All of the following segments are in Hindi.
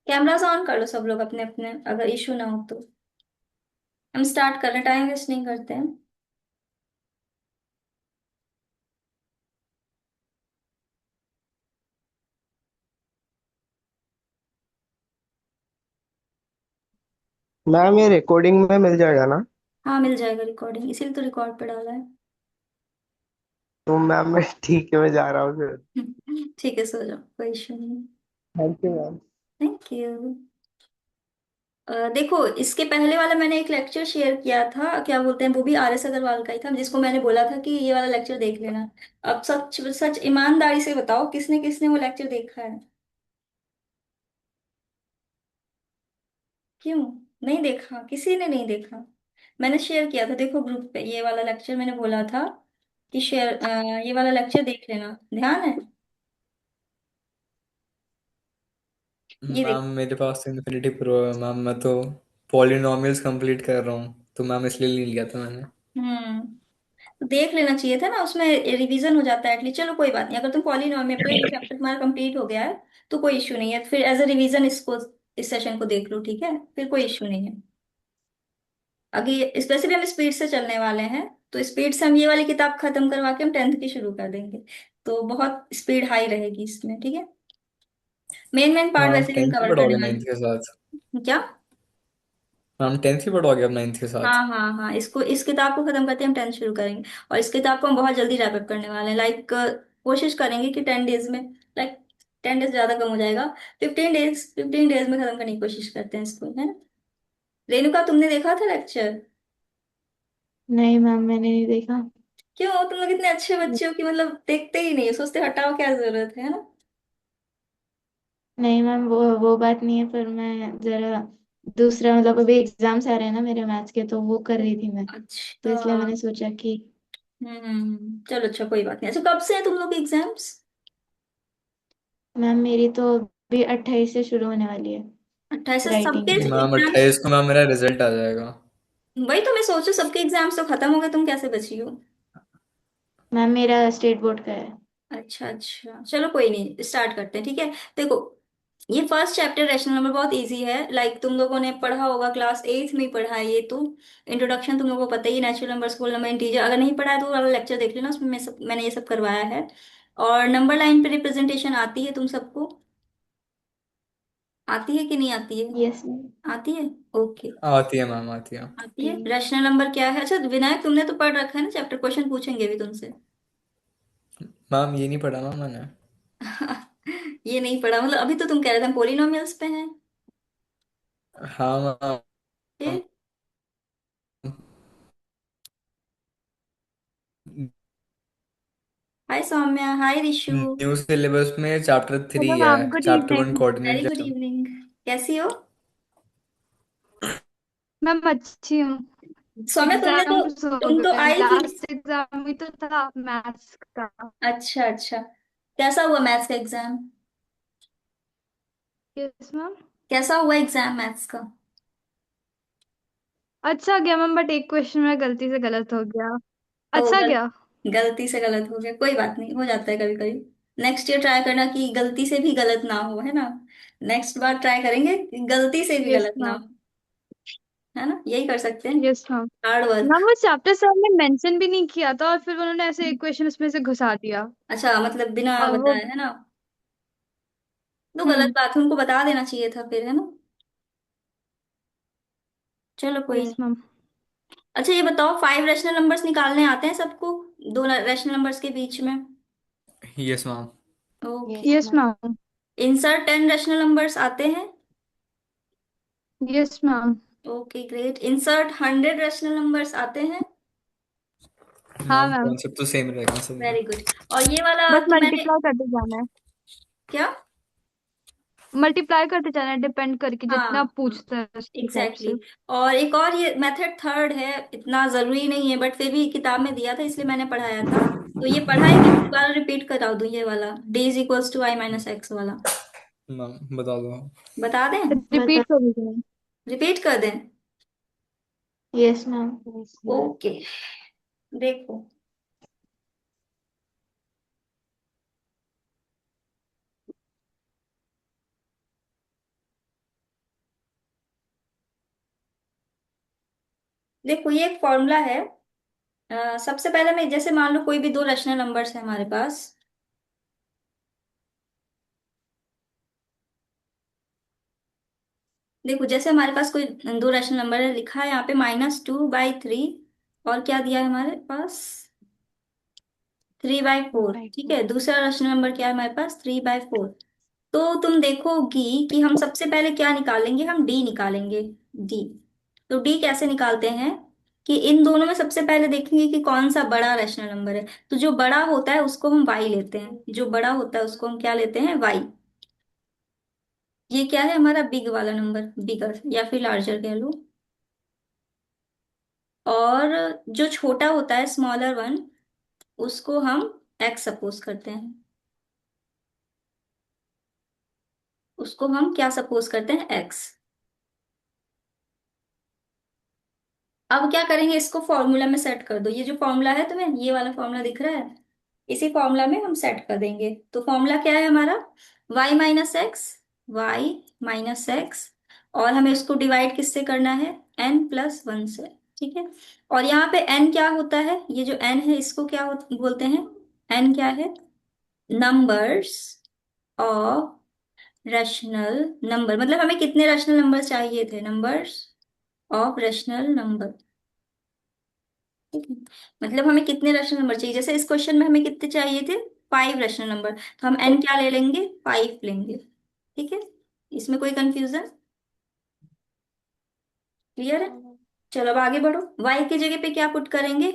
कैमरास ऑन कर लो सब लोग अपने अपने, अगर इशू ना हो तो। हम स्टार्ट कर रहे हैं, टाइम वेस्ट नहीं करते हैं। मैम ये रिकॉर्डिंग में मिल जाएगा ना? हाँ मिल जाएगा, रिकॉर्डिंग इसीलिए तो रिकॉर्ड पे डाला है। तो मैम मैं ठीक है, मैं जा रहा हूँ फिर। ठीक है, सो जाओ, कोई इशू नहीं। Thank you ma'am. Thank you. देखो, इसके पहले वाला मैंने एक लेक्चर शेयर किया था, क्या बोलते हैं, वो भी आर एस अग्रवाल का ही था, जिसको मैंने बोला था कि ये वाला लेक्चर देख लेना। अब सच सच ईमानदारी से बताओ, किसने किसने वो लेक्चर देखा है? क्यों नहीं देखा? किसी ने नहीं देखा? मैंने शेयर किया था, देखो ग्रुप पे ये वाला लेक्चर मैंने बोला था कि शेयर, ये वाला लेक्चर देख लेना, ध्यान है? ये मैम देखो। मेरे पास तो इन्फिनिटी प्रो है मैम, मैं तो पॉलिनॉमियल्स कंप्लीट कर रहा हूँ, तो मैम इसलिए नहीं लिया था मैंने। तो देख लेना चाहिए था ना, उसमें रिवीजन हो जाता है एटलीस्ट। चलो कोई बात नहीं, अगर तुम पॉलिनॉमियल पे ये चैप्टर तुम्हारा कंप्लीट हो गया है तो कोई इश्यू नहीं है, फिर एज अ रिवीजन इसको, इस सेशन को देख लो, ठीक है? फिर कोई इश्यू नहीं है। अभी स्पेशली हम स्पीड से चलने वाले हैं, तो स्पीड से हम ये वाली किताब खत्म करवा के हम 10th की शुरू कर देंगे। तो बहुत स्पीड हाई रहेगी इसमें, ठीक है? मेन मेन पार्ट मैम वैसे भी हम 10th ही कवर करने पढ़ोगे वाले 9th के साथ? हैं। क्या? मैम 10th ही पढ़ोगे अब 9th के साथ? हाँ हाँ हाँ, इसको, इस किताब को खत्म करते हैं हम 10th शुरू करेंगे। और इस किताब को हम बहुत जल्दी रैप अप करने वाले हैं, लाइक कोशिश करेंगे कि 10 डेज में, लाइक 10 डेज ज्यादा कम हो जाएगा, 15 डेज में खत्म करने की कोशिश करते हैं इसको, है ना? रेणुका, तुमने देखा था लेक्चर? नहीं मैम, मैंने नहीं देखा। क्यों, तुम लोग इतने अच्छे बच्चे हो कि मतलब देखते ही नहीं हो, सोचते हटाओ क्या जरूरत है ना? नहीं मैम, वो बात नहीं है, पर मैं जरा दूसरा, मतलब अभी एग्जाम्स आ रहे हैं ना मेरे मैथ्स के, तो वो कर रही थी मैं। तो अच्छा। इसलिए मैंने सोचा कि चलो अच्छा, कोई बात नहीं। अच्छा, कब से है तुम लोग एग्जाम्स? मैम मेरी तो अभी 28 से शुरू होने वाली है 28 से सबके राइटिंग की। Ma'am exams? 28 को मैम मेरा रिजल्ट आ जाएगा। वही तो मैं सोचू, सबके एग्जाम्स तो खत्म हो गए, तुम कैसे बची हो? मैम मेरा स्टेट बोर्ड का है। अच्छा अच्छा, चलो कोई नहीं, स्टार्ट करते हैं, ठीक है? देखो, ये फर्स्ट चैप्टर रैशनल नंबर बहुत इजी है, लाइक तुम लोगों ने पढ़ा होगा, क्लास 8th में ही पढ़ा है ये तो। इंट्रोडक्शन तुम लोगों को पता ही, natural number, school number, integer, अगर नहीं पढ़ा है तो वो वाला लेक्चर देख लेना, उसमें मैंने ये सब करवाया है। और नंबर लाइन पे रिप्रेजेंटेशन आती है तुम सबको? आती है कि नहीं आती है? Yes ma'am. आती है। ओके। आती है मैम, आती है। आती है। रैशनल नंबर क्या है? अच्छा विनायक, तुमने तो पढ़ रखा है ना चैप्टर, क्वेश्चन पूछेंगे भी तुमसे। मैम ये नहीं पढ़ा मैम मैंने। ये नहीं पढ़ा मतलब? अभी तो तुम कह रहे थे हम पोलिनोमियल्स पे हैं। हाँ मैम। फिर? हाय सौम्या, हाय ऋषु। न्यू सिलेबस में चैप्टर हेलो 3 है, ma'am, good chapter 1 evening. Coordinate very good system. Evening. कैसी हो? मैम अच्छी हूँ। सौम्या एग्जाम्स हो तुम तो गए, आई थी। लास्ट एग्जाम ही तो था मैथ्स का। अच्छा अच्छा, कैसा हुआ मैथ्स का एग्जाम? Yes ma'am. कैसा हुआ एग्जाम मैथ्स का? अच्छा गया मैम, बट एक क्वेश्चन मेरा गलती से गलत हो गया। ओ अच्छा गया। गलती से गलत हो गया, कोई बात नहीं, हो जाता है कभी कभी। नेक्स्ट ईयर ट्राई करना कि गलती से भी गलत ना हो, है ना? नेक्स्ट बार ट्राई करेंगे कि गलती से भी यस गलत ना मैम। हो, है ना? यही कर सकते हैं। Yes ma'am. Hard work. Ma'am वो चैप्टर सर ने मेंशन भी नहीं किया था, और फिर उन्होंने ऐसे एक क्वेश्चन उसमें से घुसा दिया। अच्छा, मतलब बिना अब वो। बताए, है ना? तो गलत हम्म। बात है, उनको बता देना चाहिए था फिर, है ना? चलो कोई यस नहीं। मैम। अच्छा ये बताओ, 5 रैशनल नंबर्स निकालने आते हैं सबको, दो रैशनल नंबर्स के बीच में? Yes ma'am. Okay. Yes ma'am. Insert 10 rational numbers आते हैं? Yes ma'am. Okay great. Insert 100 rational numbers आते हैं? हाँ मैम मैम। कॉन्सेप्ट तो सेम रहेगा सब में। Very good. और ये वाला बस तो मैंने, मल्टीप्लाई करते जाना है। क्या? मल्टीप्लाई करते जाना है, डिपेंड करके जितना हाँ पूछता है उसके हिसाब एग्जैक्टली से। exactly। और एक और ये मेथड थर्ड है, इतना जरूरी नहीं है बट फिर भी किताब में दिया था इसलिए मैंने पढ़ाया था। तो ये पढ़ा है कि दोबारा रिपीट करा दूं, ये वाला d is equals to I minus X वाला? मैम बता दो। बता दें? रिपीट कर दीजिए। रिपीट कर दें? Yes ma'am. ओके। देखो, देखो ये एक फॉर्मूला है। सबसे पहले मैं जैसे मान लो कोई भी दो रैशनल नंबर्स है हमारे पास। देखो जैसे हमारे पास कोई दो रैशनल नंबर है, लिखा है यहाँ पे -2/3, और क्या दिया है हमारे पास, 3/4। बाय ठीक फोर। है, दूसरा रैशनल नंबर क्या है हमारे पास, 3/4। तो तुम देखोगी कि हम सबसे पहले क्या निकालेंगे, हम डी निकालेंगे। डी। तो डी कैसे निकालते हैं, कि इन दोनों में सबसे पहले देखेंगे कि कौन सा बड़ा रैशनल नंबर है। तो जो बड़ा होता है उसको हम वाई लेते हैं, जो बड़ा होता है उसको हम क्या लेते हैं, वाई। ये क्या है हमारा बिग वाला नंबर, बिगर या फिर लार्जर कह लो। और जो छोटा होता है, स्मॉलर वन, उसको हम एक्स सपोज करते हैं। उसको हम क्या सपोज करते हैं, एक्स। अब क्या करेंगे, इसको फॉर्मूला में सेट कर दो। ये जो फॉर्मूला है तुम्हें, ये वाला फॉर्मूला दिख रहा है, इसी फॉर्मूला में हम सेट कर देंगे। तो फॉर्मूला क्या है हमारा, y - x, y - x। और हमें इसको डिवाइड किससे करना है, n+1 से। ठीक है। और यहाँ पे n क्या होता है, ये जो n है इसको क्या बोलते हैं, n क्या है, नंबर्स ऑफ रैशनल नंबर। मतलब हमें कितने रैशनल नंबर चाहिए थे, नंबर्स ऑफ रैशनल नंबर। ठीक है। मतलब हमें कितने रैशनल नंबर चाहिए, जैसे इस क्वेश्चन में हमें कितने चाहिए थे, 5 रैशनल नंबर। तो हम एन क्या ले लेंगे, 5 लेंगे। ठीक है। इसमें कोई कंफ्यूजन, क्लियर है। चलो अब आगे बढ़ो। वाई की जगह पे क्या पुट करेंगे,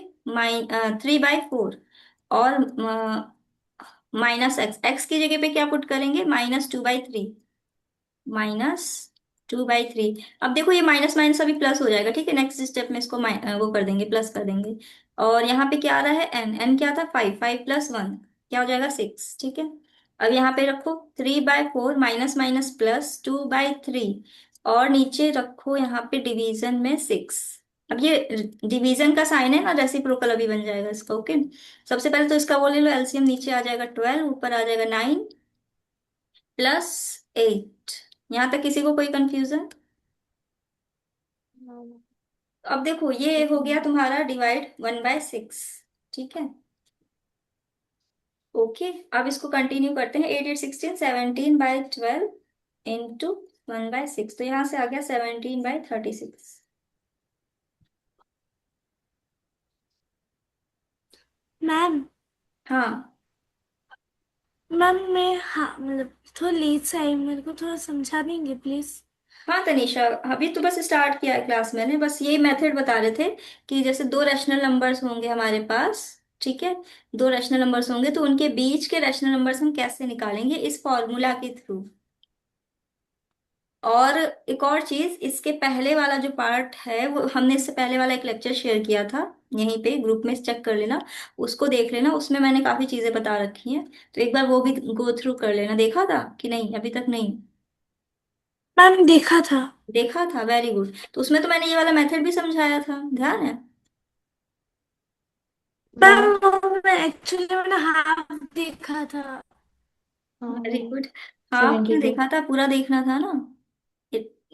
3/4। और -x, x की जगह पे क्या पुट करेंगे, -2/3। -2/3। अब देखो ये माइनस माइनस अभी प्लस हो जाएगा। ठीक है, नेक्स्ट स्टेप में इसको वो कर देंगे, प्लस कर देंगे। और यहाँ पे क्या आ रहा है, n क्या था, 5, 5+1 क्या हो जाएगा, 6। ठीक है। अब यहाँ पे रखो 3/4, माइनस माइनस प्लस 2/3। और नीचे रखो यहाँ पे डिवीजन में 6। अब ये डिवीजन का साइन है ना, रेसिप्रोकल अभी बन जाएगा इसका। ओके। सबसे पहले तो इसका वो ले लो एलसीएम, नीचे आ जाएगा 12, ऊपर आ जाएगा 9+8। यहाँ तक किसी को कोई कंफ्यूजन। अब देखो ये हो गया तुम्हारा डिवाइड 1/6। ठीक है। ओके। अब इसको कंटिन्यू करते हैं, 8 8 16, 17/12 इंटू 1/6। तो यहाँ से आ गया 17/36। मैम। हाँ। मैम मैं, हाँ मतलब थोड़ा लेट से आई हूँ, मेरे को थोड़ा समझा देंगे प्लीज। हाँ तनीषा, अभी तो बस स्टार्ट किया है क्लास मैंने, बस यही मेथड बता रहे थे कि जैसे दो रैशनल नंबर्स होंगे हमारे पास। ठीक है। दो रैशनल नंबर्स होंगे तो उनके बीच के रैशनल नंबर्स हम कैसे निकालेंगे, इस फॉर्मूला के थ्रू। और एक और चीज, इसके पहले वाला जो पार्ट है वो हमने इससे पहले वाला एक लेक्चर शेयर किया था, यहीं पे ग्रुप में चेक कर लेना, उसको देख लेना। उसमें मैंने काफी चीजें बता रखी हैं, तो एक बार वो भी गो थ्रू कर लेना। देखा था कि नहीं, अभी तक नहीं मैम देखा था। देखा था, वेरी गुड। तो उसमें तो मैंने ये वाला मेथड भी समझाया था, ध्यान है। मैम वो मैं एक्चुअली मैंने हाफ देखा था। Very good. हाँ आपने 72। देखा था, पूरा देखना था ना।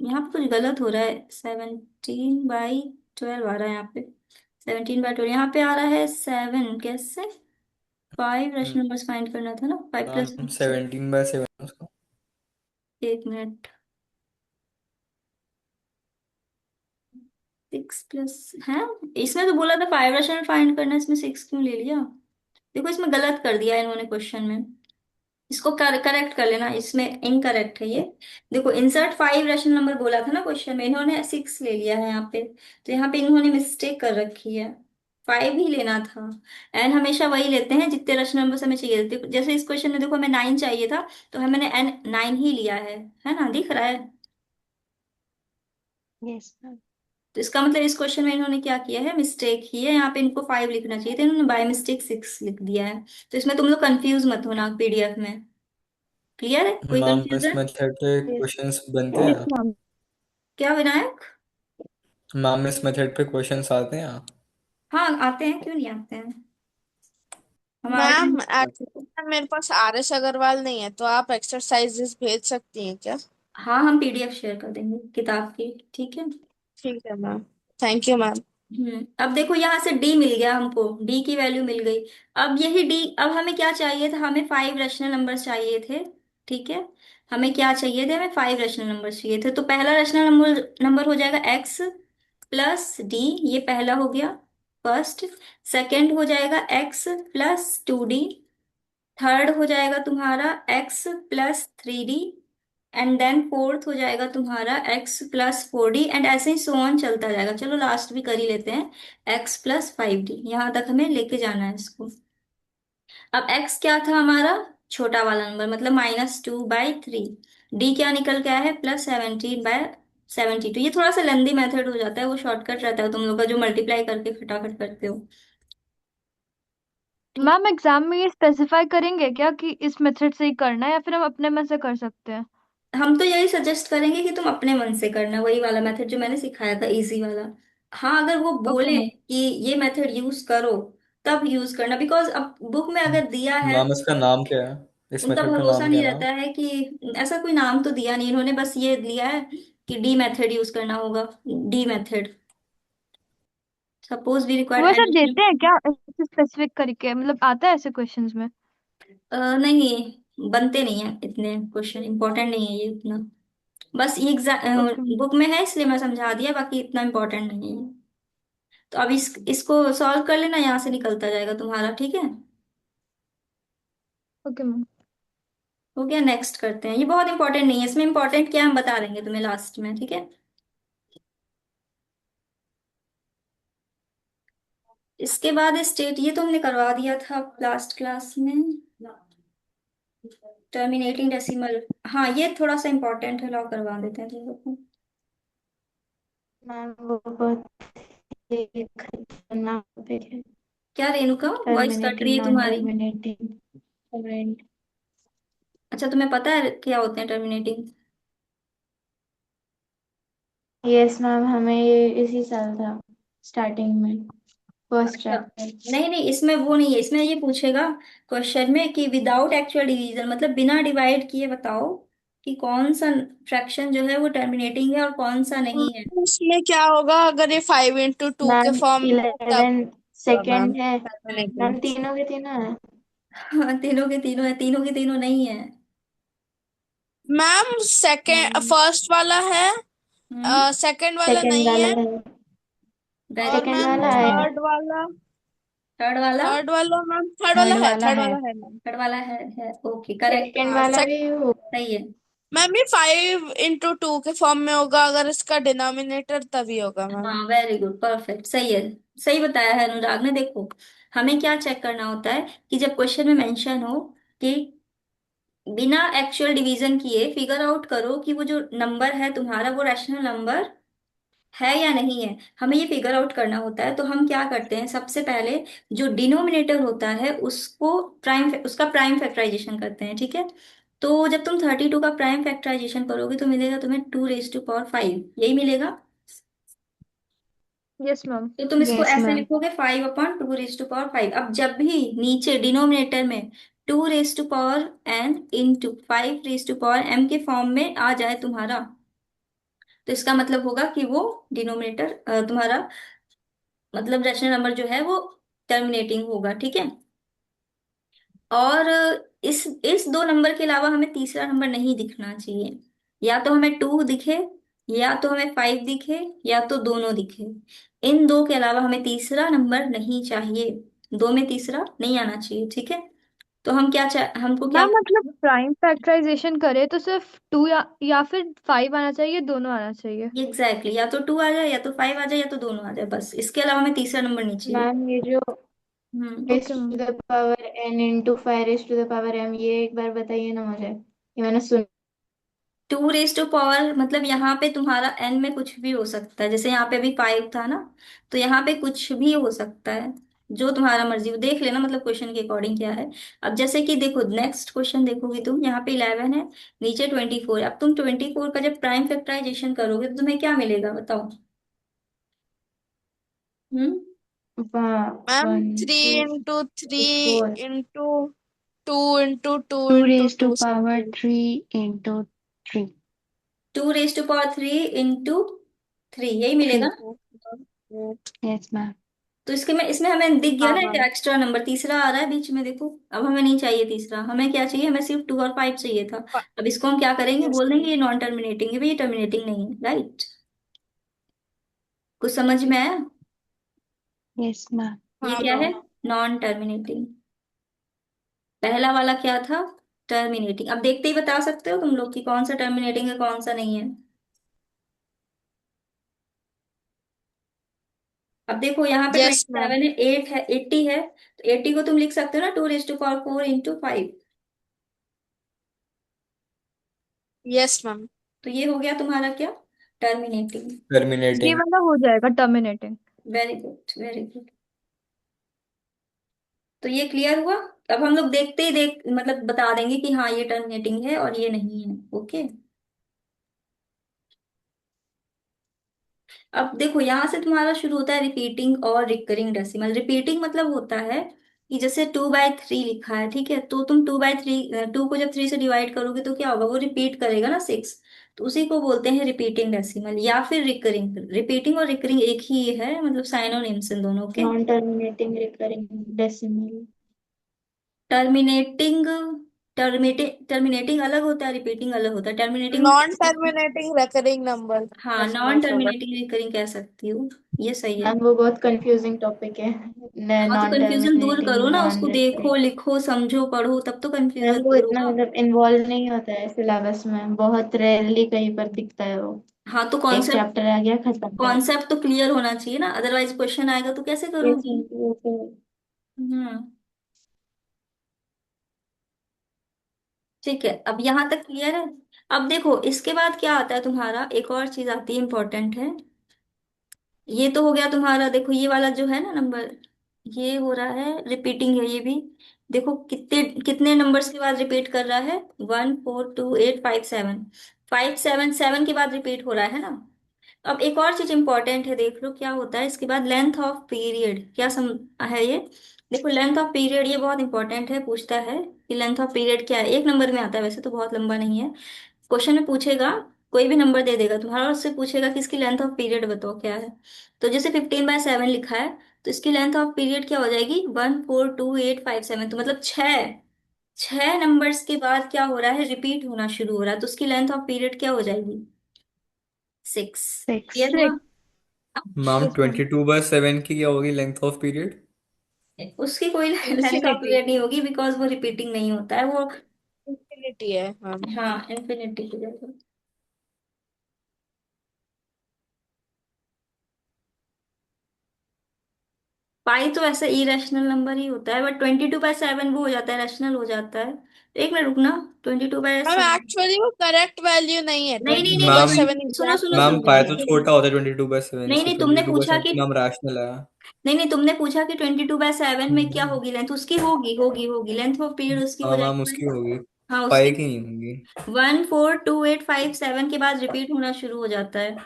यहाँ पे कुछ गलत हो रहा है, 17/12 आ रहा है यहाँ पे। 17/12 यहाँ पे आ रहा है 7, कैसे, 5 रैशनल नंबर्स फाइंड करना था ना, 5 प्लस मैम 17/7 उसका। 1 मिनट, 6+ है। इसमें तो बोला था 5 रैशनल फाइंड करना, इसमें 6 क्यों ले लिया। देखो इसमें गलत कर दिया इन्होंने क्वेश्चन में, इसको करेक्ट कर लेना, इसमें इनकरेक्ट है ये। देखो इंसर्ट 5 रैशनल नंबर बोला था ना क्वेश्चन में, इन्होंने 6 ले लिया है यहाँ पे। तो यहाँ पे इन्होंने मिस्टेक कर रखी है, 5 ही लेना था। एन हमेशा वही लेते हैं जितने रैशनल नंबर हमें चाहिए। जैसे इस क्वेश्चन में देखो हमें 9 चाहिए था, तो हमें एन 9 ही लिया है ना, दिख रहा है। Yes ma'am. तो इसका मतलब इस क्वेश्चन में इन्होंने क्या किया है, मिस्टेक ही है। यहाँ पे इनको 5 लिखना चाहिए था, इन्होंने बाय मिस्टेक 6 लिख दिया है। तो इसमें तुम लोग कंफ्यूज मत होना पीडीएफ में। क्लियर है, कोई मैम इस कंफ्यूजन। मेथड पे यस। क्वेश्चंस बनते यस हैं। मैम। क्या विनायक। मैम इस मेथड पे क्वेश्चंस आते हैं। हाँ आते हैं, क्यों नहीं आते हैं, हम मैम ऑलरेडी। एक्चुअली मेरे पास RS अग्रवाल नहीं है, तो आप एक्सरसाइजेस भेज सकती हैं क्या? हाँ हम पीडीएफ शेयर कर देंगे किताब की, ठीक है। ठीक है मैम। Thank you ma'am. अब देखो यहाँ से डी मिल गया हमको, डी की वैल्यू मिल गई। अब यही डी, अब हमें क्या चाहिए था, हमें 5 रैशनल नंबर चाहिए थे। ठीक है, हमें क्या चाहिए थे, हमें 5 रैशनल नंबर चाहिए थे। तो पहला रैशनल नंबर नंबर हो जाएगा एक्स प्लस डी, ये पहला हो गया फर्स्ट। सेकंड हो जाएगा एक्स प्लस 2D। थर्ड हो जाएगा तुम्हारा X plus 3D। And then fourth हो जाएगा तुम्हारा एक्स प्लस 4D, एंड ऐसे ही सो ऑन चलता जाएगा। चलो लास्ट भी कर ही लेते हैं, एक्स प्लस 5D, यहाँ तक हमें लेके जाना है इसको। अब एक्स क्या था हमारा, छोटा वाला नंबर, मतलब -2/3। डी क्या निकल के आया है, +17/72। ये थोड़ा सा लेंदी मेथड हो जाता है, वो शॉर्टकट रहता है तुम लोग का, जो मल्टीप्लाई करके फटाफट करते हो। ठीक है, मैम एग्जाम में ये स्पेसिफाई करेंगे क्या कि इस मेथड से ही करना है, या फिर हम अपने मन से कर सकते हैं? हम तो यही सजेस्ट करेंगे कि तुम अपने मन से करना, वही वाला मेथड जो मैंने सिखाया था, इजी वाला। हाँ, अगर वो ओके बोले मैम। कि ये मेथड यूज करो, तब यूज करना, बिकॉज अब बुक में अगर दिया है मैम इसका तो नाम क्या है? इस उनका मेथड का भरोसा नाम क्या नहीं है रहता नाम? है कि, ऐसा कोई नाम तो दिया नहीं इन्होंने, बस ये दिया है कि डी मेथड यूज करना होगा, डी मेथड। सपोज वी वो रिक्वायर ऐसा एडिशन। देते हैं क्या ऐसे स्पेसिफिक करके, मतलब आता है ऐसे क्वेश्चंस में? नहीं, बनते नहीं है इतने क्वेश्चन, इंपॉर्टेंट नहीं है ये उतना। बस ये ओके मैम। बुक में है इसलिए मैं समझा दिया, बाकी इतना इंपॉर्टेंट नहीं है ये। तो अब इसको सॉल्व कर लेना, यहाँ से निकलता जाएगा तुम्हारा। ठीक है, ओके मैम। हो गया। नेक्स्ट करते हैं, ये बहुत इंपॉर्टेंट नहीं है, इसमें इंपॉर्टेंट क्या है हम बता देंगे तुम्हें लास्ट में। ठीक है, इसके बाद स्टेट, ये तो हमने करवा दिया था लास्ट क्लास में। टर्मिनेटिंग डेसिमल, हाँ ये थोड़ा सा इंपॉर्टेंट है, लॉ करवा देते हैं तुम लोग को। मैम वो बहुत ही खतरनाक टॉपिक है। क्या रेणुका, वॉइस कट रही टर्मिनेटिंग है नॉन तुम्हारी। Terminating current. अच्छा, तुम्हें पता है क्या होते हैं टर्मिनेटिंग? यस मैम, हमें ये इसी साल था, स्टार्टिंग में, फर्स्ट अच्छा, चैप्टर। नहीं नहीं, इसमें वो नहीं है, इसमें ये पूछेगा क्वेश्चन में कि विदाउट एक्चुअल डिवीजन, मतलब बिना डिवाइड किए बताओ कि कौन सा फ्रैक्शन जो है वो टर्मिनेटिंग है और कौन सा नहीं है। उसमें क्या होगा अगर ये 5 into 2 के मैम फॉर्म में हो तब 11 होगा मैम सेकेंड है। टर्मिनेटिंग। मैम तीनों के तीनों है। हाँ, तीनों के तीनों है, तीनों के तीनों नहीं है। मैम सेकेंड मैम फर्स्ट वाला है, हम्म, सेकंड वाला सेकेंड नहीं वाला है, है। वेरी और सेकेंड मैम वाला है। थर्ड वाला, थर्ड वाला, थर्ड वाला मैम थर्ड वाला थर्ड है, वाला थर्ड है। वाला है मैम। थर्ड वाला है, ओके, करेक्ट। सेकेंड हाँ वाला भी हो। सही है। मैम ये 5 into 2 के फॉर्म में होगा, अगर इसका डिनोमिनेटर तभी होगा मैम। हाँ, वेरी गुड, परफेक्ट, सही है। सही बताया है अनुराग ने। देखो, हमें क्या चेक करना होता है कि जब क्वेश्चन में मेंशन हो कि बिना एक्चुअल डिवीजन किए फिगर आउट करो कि वो जो नंबर है तुम्हारा वो रैशनल नंबर है या नहीं है, हमें ये फिगर आउट करना होता है। तो हम क्या करते हैं, सबसे पहले जो डिनोमिनेटर होता है उसको उसका प्राइम फैक्टराइजेशन करते हैं। ठीक है, तो जब तुम 32 का प्राइम फैक्टराइजेशन करोगे तो मिलेगा तुम्हें 2⁵5, यही मिलेगा। Yes ma'am. तो तुम इसको यस ऐसे मैम। लिखोगे, 5/2⁵5। अब जब भी नीचे डिनोमिनेटर में 2⁵n इंटू 5⁵m के फॉर्म में आ जाए तुम्हारा, तो इसका मतलब होगा कि वो डिनोमिनेटर तुम्हारा, मतलब रैशनल नंबर जो है वो टर्मिनेटिंग होगा। ठीक है, और इस दो नंबर के अलावा हमें तीसरा नंबर नहीं दिखना चाहिए। या तो हमें 2 दिखे, या तो हमें 5 दिखे, या तो दोनों दिखे। इन दो के अलावा हमें तीसरा नंबर नहीं चाहिए, दो में तीसरा नहीं आना चाहिए। ठीक है, तो हमको क्या मैम मतलब प्राइम फैक्टराइजेशन करे तो सिर्फ 2 या फिर 5 आना चाहिए, दोनों आना चाहिए? एग्जैक्टली, या तो 2 आ जाए, या तो 5 आ जाए, या तो दोनों आ जाए, बस इसके अलावा हमें तीसरा नंबर नहीं चाहिए। मैम ये जो हम्म, raise okay to ma'am. The power n into 5 raise to the power m, ये एक बार बताइए ना मुझे, ये मैंने सुना। 2⁵ मतलब यहाँ पे तुम्हारा n में कुछ भी हो सकता है, जैसे यहाँ पे अभी 5 था ना, तो यहाँ पे कुछ भी हो सकता है, जो तुम्हारा मर्जी हो, देख लेना मतलब क्वेश्चन के अकॉर्डिंग क्या है। अब जैसे कि देखो, नेक्स्ट क्वेश्चन देखोगे तुम, यहाँ पे 11 है, नीचे 24। अब तुम 24 का जब प्राइम फैक्टराइजेशन करोगे तो तुम्हें क्या मिलेगा बताओ। हम्म, ma'am one, three two, into three 4, into two into two two into raise to two power something. 3 into 3। 2⁵3 into 3, यही थ्री। मिलेगा। Yes ma'am. तो इसके में इसमें हमें दिख गया हाँ ना एक मैम। एक्स्ट्रा नंबर तीसरा आ रहा है बीच में, देखो। अब हमें नहीं चाहिए तीसरा, हमें क्या चाहिए, हमें सिर्फ 2 और 5 चाहिए था। अब इसको हम क्या करेंगे, यस बोल मैम। देंगे ये नॉन टर्मिनेटिंग है भाई, ये टर्मिनेटिंग नहीं है, राइट। कुछ समझ में आया? Yes ma'am. ये हाँ क्या है, मैम। Non terminating. पहला वाला क्या था, टर्मिनेटिंग। अब देखते ही बता सकते हो तुम लोग कि कौन सा टर्मिनेटिंग है कौन सा नहीं है। अब देखो यहाँ पे यस 27 मैम। है, 8 है, 80 है, तो 80 को तुम लिख सकते हो ना 2 4 यस मैम। तो ये हो गया तुम्हारा क्या, टर्मिनेटिंग। ये टर्मिनेटिंग। वाला हो जाएगा terminating. Very good very good. तो ये क्लियर हुआ। अब हम लोग देखते ही देख मतलब बता देंगे कि हाँ ये टर्मिनेटिंग है और ये नहीं है, ओके। अब देखो यहाँ से तुम्हारा शुरू होता है रिपीटिंग और रिकरिंग डेसिमल। रिपीटिंग मतलब होता है कि जैसे 2/3 लिखा है, ठीक है, तो तुम 2/3, 2 को जब 3 से डिवाइड करोगे तो क्या होगा, वो रिपीट करेगा ना 6। तो उसी को बोलते हैं रिपीटिंग डेसिमल या फिर रिकरिंग। रिपीटिंग और रिकरिंग एक ही है, मतलब साइनोनिम्स इन दोनों के। Non terminating recurring decimal. Terminating, terminating अलग होता है, रिपीटिंग अलग होता है। Terminating, non terminating recurring number हाँ नॉन डेसिमल होगा। टर्मिनेटिंग रिकरिंग कह सकती हूँ, ये सही है। मैम वो बहुत कंफ्यूजिंग टॉपिक है। हाँ तो नॉन कंफ्यूजन दूर करो टर्मिनेटिंग ना, नॉन उसको देखो रिकरिंग। लिखो समझो पढ़ो, तब तो मैम कंफ्यूजन वो दूर इतना होगा। मतलब इन्वॉल्व नहीं होता है सिलेबस में, बहुत रेयरली कहीं पर दिखता है वो। हाँ तो एक कॉन्सेप्ट, चैप्टर आ गया खत्म बात। कॉन्सेप्ट तो क्लियर होना चाहिए ना, अदरवाइज क्वेश्चन आएगा तो कैसे यस करोगी। मैम वो तो। हम्म। ठीक है, अब यहाँ तक क्लियर है। अब देखो इसके बाद क्या आता है तुम्हारा, एक और चीज आती है, इंपॉर्टेंट है। ये तो हो गया तुम्हारा, देखो ये वाला जो है ना नंबर, ये हो रहा है रिपीटिंग है ये भी। देखो कितने कितने नंबर्स के बाद रिपीट कर रहा है, 1 4 2 8 5 7, 5 7 7 के बाद रिपीट हो रहा है ना। अब एक और चीज इंपॉर्टेंट है, देख लो क्या होता है इसके बाद, लेंथ ऑफ पीरियड क्या है ये। देखो लेंथ ऑफ पीरियड ये बहुत इंपॉर्टेंट है, पूछता है कि लेंथ ऑफ पीरियड क्या है, 1 नंबर में आता है, वैसे तो बहुत लंबा नहीं है। क्वेश्चन में पूछेगा, कोई भी नंबर दे देगा तुम्हारा और उससे पूछेगा कि इसकी लेंथ ऑफ पीरियड बताओ क्या है। तो जैसे 15/7 लिखा है, तो इसकी लेंथ ऑफ पीरियड क्या हो जाएगी, 1 4 2 8 5 7, तो मतलब 6 नंबर्स के बाद क्या हो रहा है, रिपीट होना शुरू हो रहा है, तो उसकी लेंथ ऑफ पीरियड क्या हो जाएगी, 6। 6। क्लियर हुआ। Ma'am yes ma'am. 22/7 की क्या होगी लेंथ ऑफ पीरियड? उसकी कोई लेंथ ऑफ इंफिनिटी। पीरियड नहीं होगी, बिकॉज वो रिपीटिंग नहीं होता है वो। इंफिनिटी है मैम। हाँ इन्फिनिटी की जगह। पाई तो ऐसा इरेशनल नंबर ही होता है, बट 22/7 वो हो जाता है, रैशनल हो जाता है। एक मिनट रुकना, 22/7, मैम एक्चुअली वो करेक्ट वैल्यू नहीं है, नहीं नहीं ट्वेंटी टू नहीं वो बाई मैम, 7 सुनो एग्जैक्ट सुनो मैम सुनो, वैल्यू पाई नहीं तो है। छोटा होता है 22/7 नहीं से, नहीं तुमने पूछा 22/7 कि, का नाम रैशनल है। नहीं नहीं तुमने पूछा कि 22/7 में क्या हम्म। होगी लेंथ, उसकी होगी लेंथ ऑफ पीरियड उसकी हो हाँ मैम जाएगी। उसकी होगी, हाँ उसकी, पाई की नहीं होगी। 1 4 2 8 5 7 के बाद रिपीट होना शुरू हो जाता है,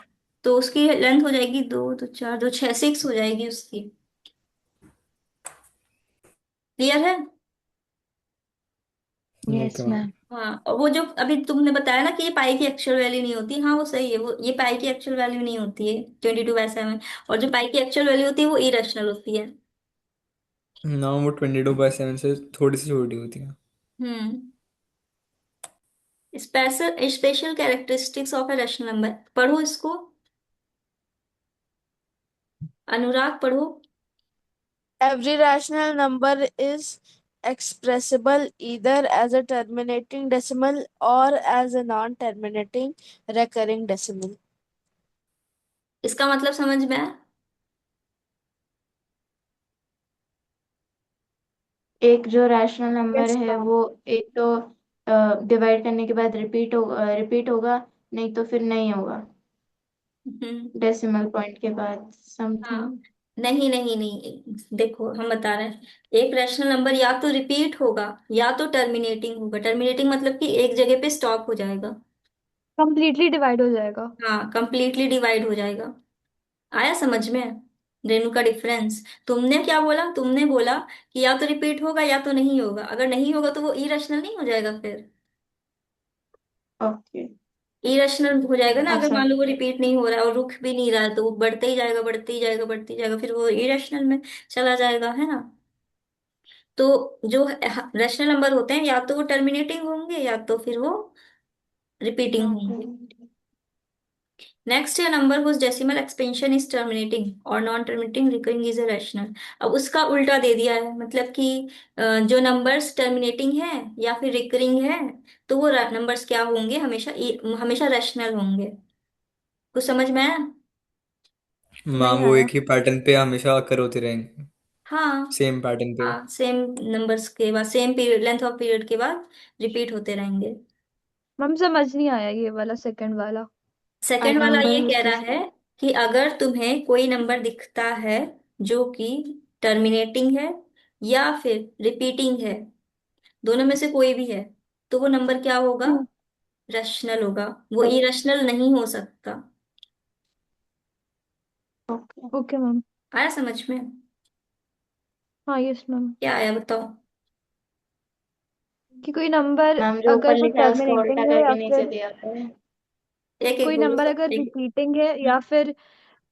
तो उसकी लेंथ हो जाएगी 2 2 4 2 6, 6 हो जाएगी उसकी। क्लियर है। Yes okay ma'am. मैम। हाँ और वो जो अभी तुमने बताया ना कि ये पाई की एक्चुअल वैल्यू नहीं होती, हाँ वो सही है, वो ये पाई की एक्चुअल वैल्यू नहीं होती है 22/7। और जो पाई की एक्चुअल वैल्यू होती है वो इरेशनल होती है। ना वो 22/7 से थोड़ी सी छोटी होती है। हम्म। Special special characteristics of a rational number, पढ़ो इसको, अनुराग पढ़ो। Every rational number is expressible either as a terminating decimal or as a non-terminating recurring decimal. इसका मतलब समझ में आया? एक जो रैशनल नंबर Yes, है ma'am. वो एक तो डिवाइड करने के बाद रिपीट होगा, नहीं तो फिर नहीं होगा हम्म। डेसिमल पॉइंट के बाद हाँ समथिंग। नहीं नहीं नहीं, देखो हम बता रहे हैं, एक रैशनल नंबर या तो रिपीट होगा या तो टर्मिनेटिंग होगा। टर्मिनेटिंग मतलब कि एक जगह पे स्टॉप हो जाएगा। कंप्लीटली डिवाइड हो जाएगा। हाँ कंप्लीटली डिवाइड हो जाएगा। आया समझ में, रेनू का डिफरेंस। तुमने क्या बोला, तुमने बोला कि या तो रिपीट होगा या तो नहीं होगा, अगर नहीं होगा तो वो इरेशनल नहीं हो जाएगा फिर। ओके। इरेशनल हो जाएगा ना, अगर मान लो वो अच्छा। रिपीट नहीं हो रहा है और रुक भी नहीं रहा है, तो वो बढ़ते ही जाएगा, बढ़ते ही जाएगा, बढ़ते ही जाएगा, फिर वो इरेशनल में चला जाएगा, है ना। तो जो रैशनल नंबर होते हैं, या तो वो टर्मिनेटिंग होंगे या तो फिर वो रिपीटिंग ओके। होंगे। नेक्स्ट है number whose decimal expansion is terminating or non terminating recurring is a rational. अब उसका उल्टा दे दिया है, मतलब कि जो नंबर्स टर्मिनेटिंग है या फिर रिकरिंग है, तो वो नंबर्स क्या होंगे, हमेशा हमेशा रैशनल होंगे। कुछ समझ में आया? नहीं मैम वो आया। एक ही पैटर्न पे हमेशा अकर होते रहेंगे, हाँ। सेम पैटर्न पे। हाँ, सेम नंबर्स के बाद, same period, length of period के बाद रिपीट होते रहेंगे। मैम समझ नहीं आया ये वाला सेकंड वाला। A सेकंड वाला number ये whose कह रहा है decimal कि अगर तुम्हें कोई नंबर दिखता है जो कि टर्मिनेटिंग है या फिर रिपीटिंग है, दोनों में से कोई भी है, तो वो नंबर क्या होगा, हम्म। रैशनल होगा। वो correct। इरेशनल नहीं हो सकता। ओके। Okay ma'am. आया समझ में? हाँ यस मैम। क्या आया बताओ। कि कोई नंबर मैम जो ऊपर अगर वो लिखा है उसको उल्टा टर्मिनेटिंग है या करके नीचे फिर दिया है। एक एक कोई बोलो नंबर सब, अगर एक। रिपीटिंग है या हम्म। फिर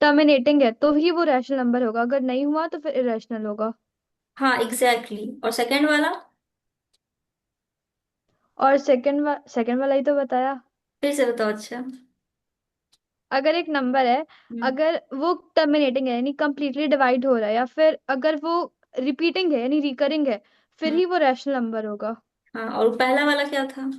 टर्मिनेटिंग है तो ही वो रैशनल नंबर होगा, अगर नहीं हुआ तो फिर इरेशनल होगा। हाँ एग्जैक्टली और सेकंड वाला? और सेकंड वाला ही तो बताया। फिर से बताओ अच्छा। अगर एक नंबर है, हम्म। अगर वो टर्मिनेटिंग है यानी कंप्लीटली डिवाइड हो रहा है, या फिर अगर वो रिपीटिंग है यानी रिकरिंग है, फिर हम्म। ही वो रैशनल नंबर होगा। हाँ, और पहला वाला क्या था?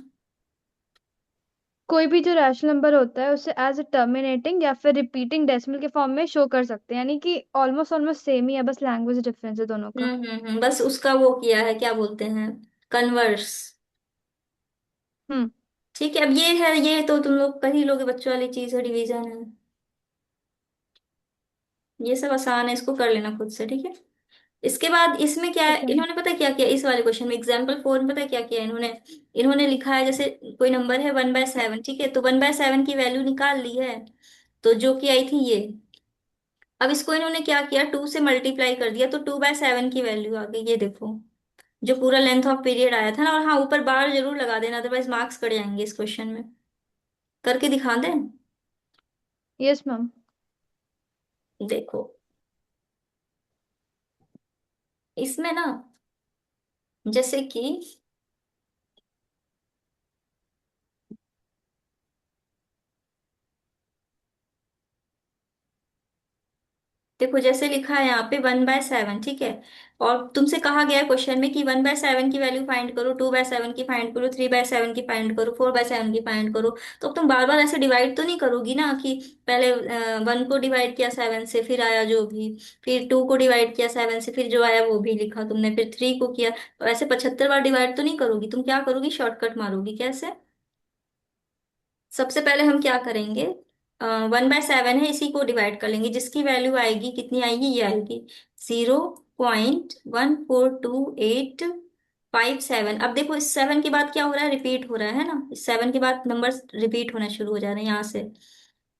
कोई भी जो रैशनल नंबर होता है उसे एज अ टर्मिनेटिंग या फिर रिपीटिंग डेसिमल के फॉर्म में शो कर सकते हैं, यानी कि ऑलमोस्ट ऑलमोस्ट सेम ही है, बस लैंग्वेज डिफरेंस है दोनों का। बस उसका वो किया है, क्या बोलते हैं, कन्वर्स। हम्म। ठीक है, अब ये है, ये तो तुम लोग कर ही लोगे, बच्चों वाली चीज है, डिवीजन है। ये सब आसान है, इसको कर लेना खुद से, ठीक है। इसके बाद इसमें क्या है, ओके मैम। इन्होंने पता है क्या किया इस वाले क्वेश्चन में, एग्जाम्पल 4 में पता है क्या किया इन्होंने। इन्होंने लिखा है जैसे कोई नंबर है 1/7, ठीक है, तो 1/7 की वैल्यू निकाल ली है, तो जो कि आई थी ये। अब इसको इन्होंने क्या किया, 2 से मल्टीप्लाई कर दिया, तो 2/7 की वैल्यू आ गई, ये देखो। जो पूरा लेंथ ऑफ पीरियड आया था ना, और हाँ ऊपर बार जरूर लगा देना, अदरवाइज मार्क्स कट जाएंगे इस क्वेश्चन में। करके दिखा दें? Yes ma'am. देखो इसमें ना, जैसे कि देखो जैसे लिखा है यहाँ पे 1/7, ठीक है। और तुमसे कहा गया है क्वेश्चन में कि 1/7 की वैल्यू फाइंड करो, 2/7 की फाइंड करो, 3/7 की फाइंड करो, 4/7 की फाइंड करो। तो अब तुम बार बार ऐसे डिवाइड तो नहीं करोगी ना, कि पहले 1 को डिवाइड किया 7 से, फिर आया जो भी, फिर 2 को डिवाइड किया 7 से, फिर जो आया वो भी लिखा तुमने, फिर 3 को किया, तो ऐसे 75 बार डिवाइड तो नहीं करोगी तुम। क्या करोगी, शॉर्टकट मारोगी, कैसे? सबसे पहले हम क्या करेंगे, 1/7 है, इसी को डिवाइड कर लेंगे, जिसकी वैल्यू आएगी, कितनी आएगी, ये आएगी 0.14287। अब देखो इस 7 के बाद क्या हो रहा है, रिपीट हो रहा है ना, इस 7 के बाद नंबर रिपीट होना शुरू हो जा रहे हैं,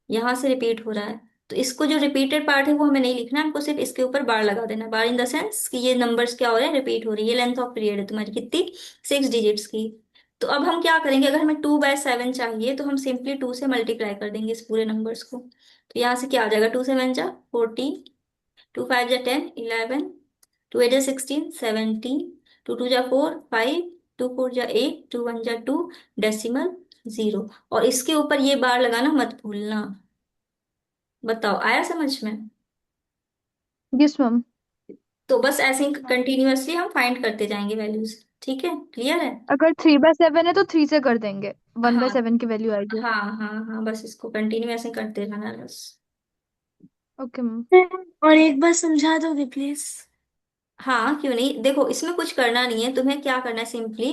यहाँ से रिपीट हो रहा है। तो इसको जो रिपीटेड पार्ट है वो हमें नहीं लिखना, हमको सिर्फ इसके ऊपर बार लगा देना, बार इन द सेंस कि ये नंबर्स क्या हो रहे हैं, रिपीट हो रही है। ये लेंथ ऑफ पीरियड है तुम्हारी कितनी, 6 डिजिट्स की। तो अब हम क्या करेंगे, अगर हमें 2/7 चाहिए, तो हम सिंपली 2 से मल्टीप्लाई कर देंगे इस पूरे नंबर्स को। तो यहाँ से क्या आ जाएगा, 2 7 जा 40, 2 5 जा 10, 11, 2 8 जा 16, 17, 2 2 जा 4 5, 2 4 जा 8, 2 1 जा 2, डेसिमल 0। और इसके ऊपर ये बार लगाना मत भूलना। बताओ आया समझ में? Yes ma'am. तो बस ऐसे ही कंटिन्यूअसली हम फाइंड करते जाएंगे वैल्यूज, ठीक है, क्लियर है? अगर 3/7 है तो 3 से कर देंगे, वन हाँ बाय सेवन की वैल्यू आएगी। हाँ हाँ हाँ, बस इसको कंटिन्यू ऐसे करते रहना है बस। Okay ma'am. और एक बार समझा दोगे प्लीज? हाँ क्यों नहीं, देखो इसमें कुछ करना नहीं है, तुम्हें क्या करना है, सिंपली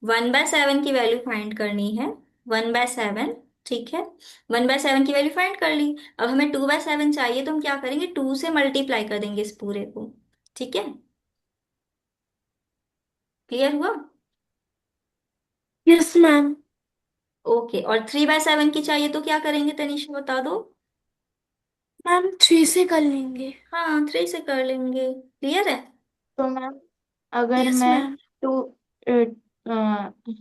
1/7 की वैल्यू फाइंड करनी है। 1/7, ठीक है। 1/7 की वैल्यू फाइंड कर ली। अब हमें 2/7 चाहिए, तो हम क्या करेंगे, 2 से मल्टीप्लाई कर देंगे इस पूरे को, ठीक है। क्लियर हुआ? Yes ma'am. ओके, और 3/7 की चाहिए तो क्या करेंगे, तनीषा बता दो। मैम 3 से कर लेंगे। हाँ 3 से कर लेंगे, क्लियर है? तो मैम अगर यस मैं मैम। टू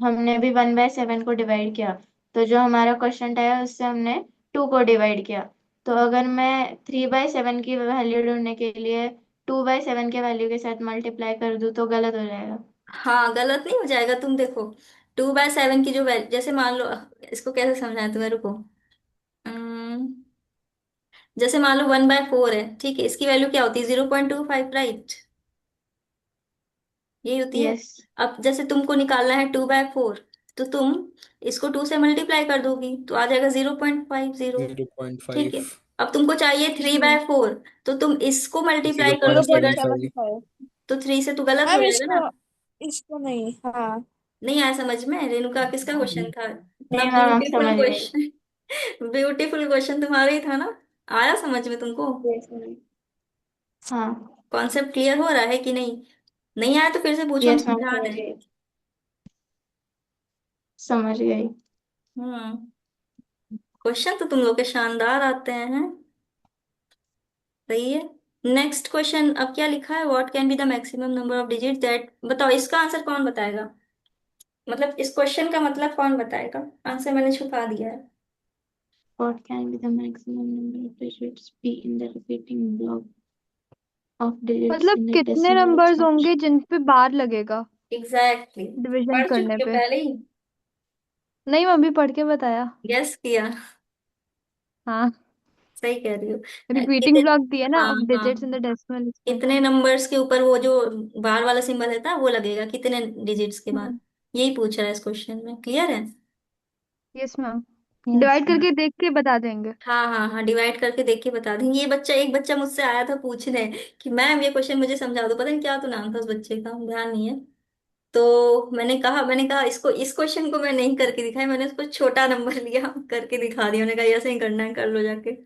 हमने भी 1/7 को डिवाइड किया, तो जो हमारा क्वेश्चन है उससे हमने 2 को डिवाइड किया। तो अगर मैं 3/7 की वैल्यू ढूंढने के लिए 2/7 के वैल्यू के साथ मल्टीप्लाई कर दूं तो गलत हो जाएगा। हाँ, गलत नहीं हो जाएगा। तुम देखो, 2/7 की जो वैल्यू, जैसे मान लो, इसको कैसे समझाएं तुम्हें, रुको। अम्म, जैसे मान लो 1/4 है, ठीक है, इसकी वैल्यू क्या होती है? 0.25, राइट? यही होती है। यस। अब जैसे तुमको निकालना है 2/4, तो तुम इसको 2 से मल्टीप्लाई कर दोगी तो आ जाएगा 0.50। जीरो पॉइंट ठीक फाइव है। अब तुमको चाहिए 3/4, तो तुम इसको मल्टीप्लाई जीरो जीरो पॉइंट करोगे पॉइंट सेवन अगर, सेवन फाइव फाइव तो 3 से तो गलत हो मैम जाएगा ना। इसको इसको नहीं, हाँ। नहीं आया समझ में? रेणुका, किसका क्वेश्चन था? इतना नहीं मैम, हम ब्यूटीफुल समझ गए। क्वेश्चन। ब्यूटीफुल क्वेश्चन तुम्हारा ही था ना। आया समझ में तुमको? Yes ma'am. हाँ। कॉन्सेप्ट क्लियर हो रहा है कि नहीं? नहीं आया तो फिर से पूछो, हम यस मैम, समझा समझ दें। गई। समझ गई। हम्म। क्वेश्चन तो तुम लोग के शानदार आते हैं। सही है। नेक्स्ट क्वेश्चन, अब क्या लिखा है? What can be the maximum number of digit that, बताओ इसका आंसर कौन बताएगा? मतलब इस क्वेश्चन का मतलब कौन बताएगा? आंसर मैंने छुपा दिया है। What can be the maximum number of digits be in the repeating block of digits मतलब in the कितने decimal नंबर्स होंगे expansion? जिन पे बार लगेगा एग्जैक्टली exactly. डिवीजन पढ़ करने चुके हो पे? पहले ही? नहीं, मैं अभी पढ़ के बताया। गेस किया? हाँ, सही कह रही हो। रिपीटिंग कितने, ब्लॉक दिया ना हाँ ऑफ हाँ, डिजिट्स इन द डेसिमल कितने एक्सपेंशन। नंबर्स के ऊपर वो जो बार वाला सिंबल है था वो लगेगा, कितने डिजिट्स के बाद? हम्म। यही पूछ रहा है इस क्वेश्चन में। क्लियर है? Yes ma'am. Yes, divide ma'am. करके देख के बता देंगे। हाँ हाँ हाँ, डिवाइड करके देख के बता देंगे। ये बच्चा, एक बच्चा मुझसे आया था पूछने कि मैम ये क्वेश्चन मुझे समझा दो, पता नहीं क्या तो नाम था उस बच्चे का, ध्यान नहीं है। तो मैंने कहा इसको, इस क्वेश्चन को मैं नहीं करके दिखाई, मैंने उसको छोटा नंबर लिया, करके दिखा दिया। मैंने कहा ऐसे ही करना है, कर लो जाके।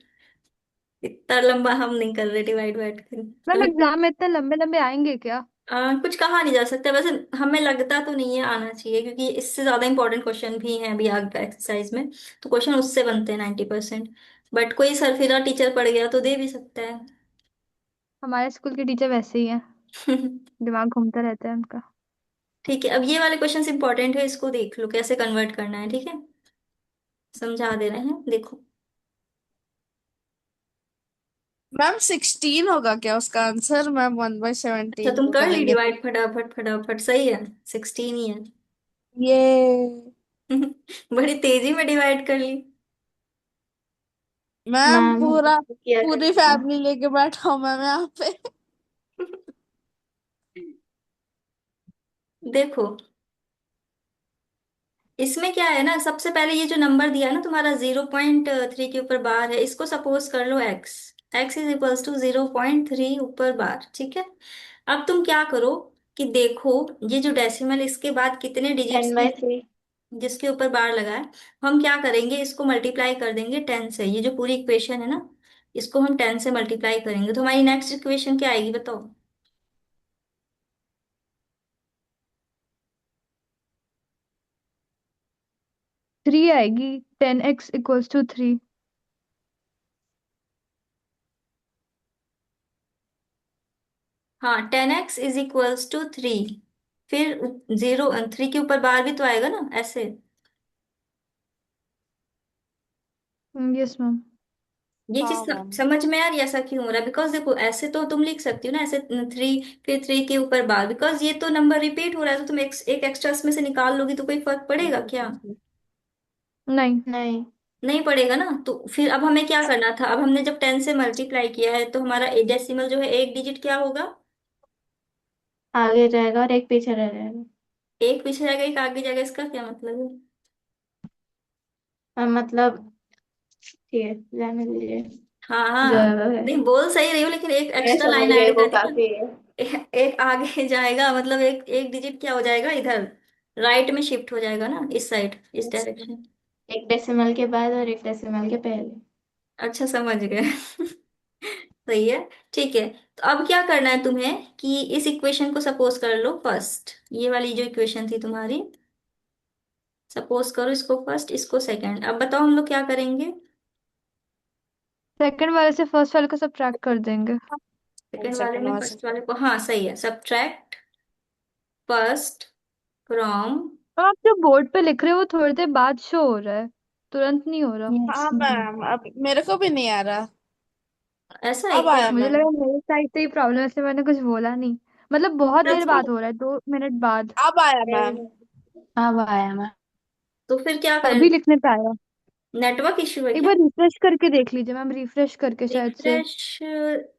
इतना लंबा हम नहीं कर रहे डिवाइड वाइड कर। मैम कभी एग्जाम में इतने लंबे लंबे आएंगे क्या? कुछ कहा नहीं जा सकता वैसे। हमें लगता तो नहीं है आना चाहिए, क्योंकि इससे ज्यादा इंपॉर्टेंट क्वेश्चन भी हैं अभी आगे एक्सरसाइज में। तो क्वेश्चन उससे बनते हैं 90%। बट कोई सरफिरा टीचर पड़ गया तो दे भी सकता है। हमारे स्कूल के टीचर वैसे ही हैं, दिमाग घूमता रहता है उनका। ठीक है, अब ये वाले क्वेश्चन इंपॉर्टेंट है, इसको देख लो कैसे कन्वर्ट करना है, ठीक है? समझा दे रहे हैं, देखो। मैम 16 होगा क्या उसका आंसर? मैम वन बाई अच्छा, सेवनटीन तुम को कर ली करेंगे तो। डिवाइड फटाफट फटाफट, सही है, 16 ही है। ये बड़ी तेजी में डिवाइड कर ली। मैम मैम हम पूरा तो किया पूरी करते हैं। फैमिली लेके बैठा हूँ मैम यहाँ पे। देखो, इसमें क्या है ना, सबसे पहले ये जो नंबर दिया है ना तुम्हारा, 0.3 के ऊपर बार है, इसको सपोज कर लो x. X is equals to 0.3 ऊपर बार, ठीक है? अब तुम क्या करो कि देखो, ये जो डेसिमल, इसके बाद कितने डिजिट्स टेन हैं बाई थ्री जिसके ऊपर बार लगा है। हम क्या करेंगे, इसको मल्टीप्लाई कर देंगे 10 से। ये जो पूरी इक्वेशन है ना, इसको हम 10 से मल्टीप्लाई करेंगे, तो हमारी नेक्स्ट इक्वेशन क्या आएगी बताओ? 3 आएगी। 10x = 3। हाँ, 10x = 3। फिर 0, 3 के ऊपर बार भी तो आएगा ना, ऐसे। Yes ma'am. ये चीज हाँ मैम। समझ में आ रही है ऐसा क्यों हो रहा है? बिकॉज देखो, ऐसे तो तुम लिख सकती हो ना, ऐसे 3, फिर 3 के ऊपर बार, बिकॉज ये तो नंबर रिपीट हो रहा है, तो तुम एक एक्स्ट्रा इसमें से निकाल लोगी तो कोई फर्क पड़ेगा क्या? नहीं। नहीं। नहीं पड़ेगा ना। तो फिर अब हमें क्या करना था? अब हमने जब 10 से मल्टीप्लाई किया है तो हमारा डेसिमल जो है, एक डिजिट क्या होगा? आगे जाएगा और एक पीछे रह जाएगा। एक पीछे जाएगा, एक आगे जाएगा, इसका क्या मतलब है? मतलब ठीक है, रहने दीजिए। हाँ जो हाँ, है नहीं बोल सही रही हो, लेकिन एक मैं एक्स्ट्रा समझ लाइन गई, ऐड वो कर दी ना। काफी है। एक आगे जाएगा, मतलब एक एक डिजिट क्या हो जाएगा इधर, राइट में शिफ्ट हो जाएगा ना, इस साइड, इस डायरेक्शन। एक डेसिमल के बाद और एक डेसिमल के पहले। अच्छा, समझ गए। सही है। ठीक है, तो अब क्या करना है तुम्हें कि इस इक्वेशन को सपोज कर लो फर्स्ट। ये वाली जो इक्वेशन थी तुम्हारी, सपोज करो इसको फर्स्ट, इसको सेकंड। अब बताओ हम लोग क्या करेंगे? सेकंड वाले से फर्स्ट वाले को सब्ट्रैक्ट कर देंगे। वन सेकंड वाले सेकेंड, में वन फर्स्ट सेकेंड। वाले को, हाँ सही है, सब्ट्रैक्ट फर्स्ट फ्रॉम और आप जो बोर्ड पे लिख रहे हो वो थोड़ी देर बाद शो हो रहा है, तुरंत नहीं हो रहा। यस हाँ मैम, अब मेरे को भी नहीं आ रहा। ऐसा है अब क्या? आया मुझे मैम। लगा मेरे साइड से ही प्रॉब्लम है, इसलिए मैंने कुछ बोला नहीं। मतलब बहुत देर बाद हो रहा है, 2 मिनट बाद। अब आया मैम। अब आया मैं। तो फिर क्या करें? अभी लिखने पे आया। नेटवर्क इश्यू है एक क्या? बार रिफ्रेश करके देख लीजिए मैम, रिफ्रेश करके शायद से। रिफ्रेश?